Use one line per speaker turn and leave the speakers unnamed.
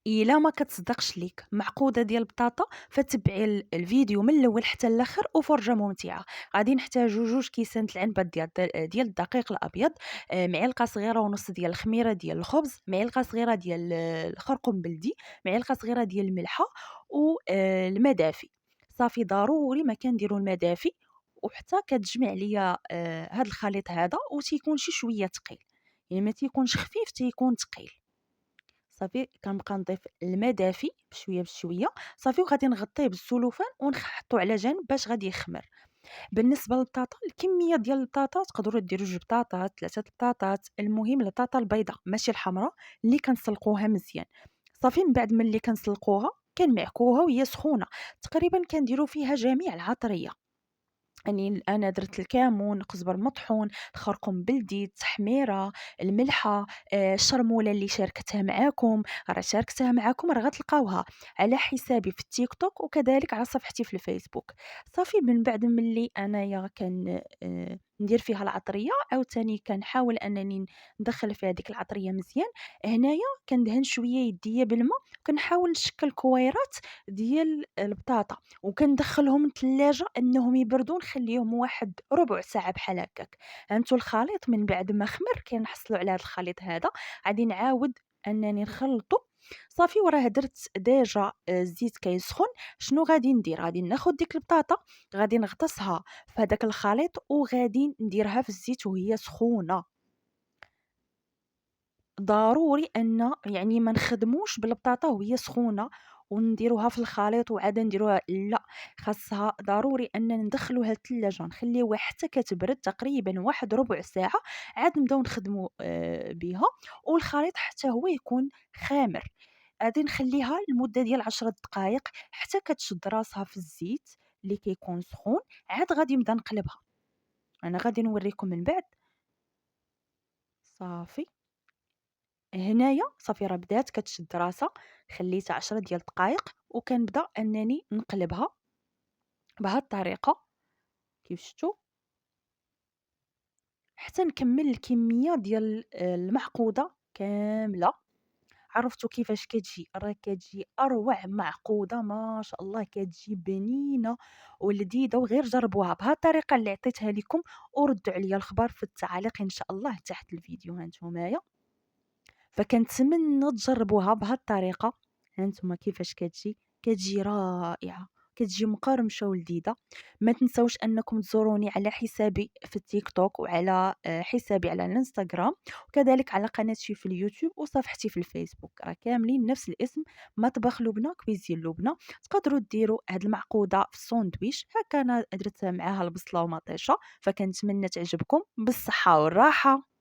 إلا ما كتصدقش ليك معقودة ديال البطاطا فتبعي الفيديو من الأول حتى الآخر وفرجة ممتعة. غادي نحتاجو 2 كيسان العنبة ديال الدقيق الأبيض، معلقة صغيرة ونص ديال الخميرة ديال الخبز، معلقة صغيرة ديال الخرقوم بلدي، معلقة صغيرة ديال الملحة الماء دافي. صافي ضروري ما كنديرو الماء دافي، وحتى كتجمع ليا هاد الخليط هذا وتيكون شي شوية تقيل، يعني ما تيكونش خفيف تيكون تقيل. صافي كنبقى نضيف الماء دافي بشويه بشويه. صافي وغادي نغطيه بالسلوفان ونحطو على جنب باش غادي يخمر. بالنسبه للبطاطا، الكميه ديال البطاطا تقدروا ديروا 2 بطاطات 3 بطاطات، المهم البطاطا البيضاء ماشي الحمراء اللي كنسلقوها مزيان. صافي من بعد ملي كنسلقوها كنمعكوها وهي سخونه، تقريبا كنديروا فيها جميع العطريه. يعني أنا درت الكمون، قزبر مطحون، الخرقوم بلدي، التحميرة، الملحة، الشرمولة اللي شاركتها معاكم، راه شاركتها معاكم راه غتلقاوها على حسابي في التيك توك وكذلك على صفحتي في الفيسبوك. صافي من بعد ملي أنايا ندير فيها العطرية، عاوتاني كنحاول أنني ندخل فيها ديك العطرية مزيان. هنايا كندهن شوية يديا بالما وكنحاول نشكل كويرات ديال البطاطا، وكندخّلهم التلاجة أنهم يبردوا، نخلّيهم واحد ربع ساعة بحال هكاك. هانتو الخليط من بعد ما خمر كنحصلوا على هاد الخليط هذا، غادي نعاود أنني نخلّطو. صافي وراه درت ديجا الزيت كيسخن. شنو غادي ندير؟ غادي ناخد ديك البطاطا، غادي نغطسها في هداك الخليط وغادي نديرها في الزيت وهي سخونة. ضروري أن يعني ما نخدموش بالبطاطا وهي سخونة ونديروها في الخليط وعاد نديروها، لأ، خاصها ضروري أننا ندخلوها للتلاجة نخليوها حتى كتبرد تقريبًا واحد ربع ساعة، عاد نبداو نخدمو بيها، والخليط حتى هو يكون خامر. غادي نخليها لمدة ديال 10 دقايق حتى كتشد راسها في الزيت اللي كيكون سخون، عاد غادي نبدا نقلبها. أنا غادي نوريكم من بعد. صافي. هنايا صافي راه بدات كتشد راسها، خليتها 10 ديال الدقايق وكنبدا أنني نقلبها بهاد الطريقة كيف شفتوا حتى نكمل الكمية ديال المعقودة كاملة. عرفتوا كيفاش كتجي؟ راه كتجي أروع معقودة ما شاء الله، كتجي بنينة ولذيذة، وغير جربوها بهاد الطريقة اللي عطيتها لكم وردوا عليا الخبر في التعاليق إن شاء الله تحت الفيديو. هانتومايا فكنتمنى تجربوها بهاد الطريقة. هانتوما كيفاش كتجي رائعة، كتجي مقرمشة ولذيذة. ما تنسوش أنكم تزوروني على حسابي في التيك توك وعلى حسابي على الانستغرام، وكذلك على قناتي في اليوتيوب وصفحتي في الفيسبوك، راه كاملين نفس الاسم، مطبخ لبنى كويزين لبنى. تقدروا ديروا هاد المعقودة في الساندويش هكا، أنا درت معاها البصلة ومطيشة، فكنتمنى تعجبكم بالصحة والراحة.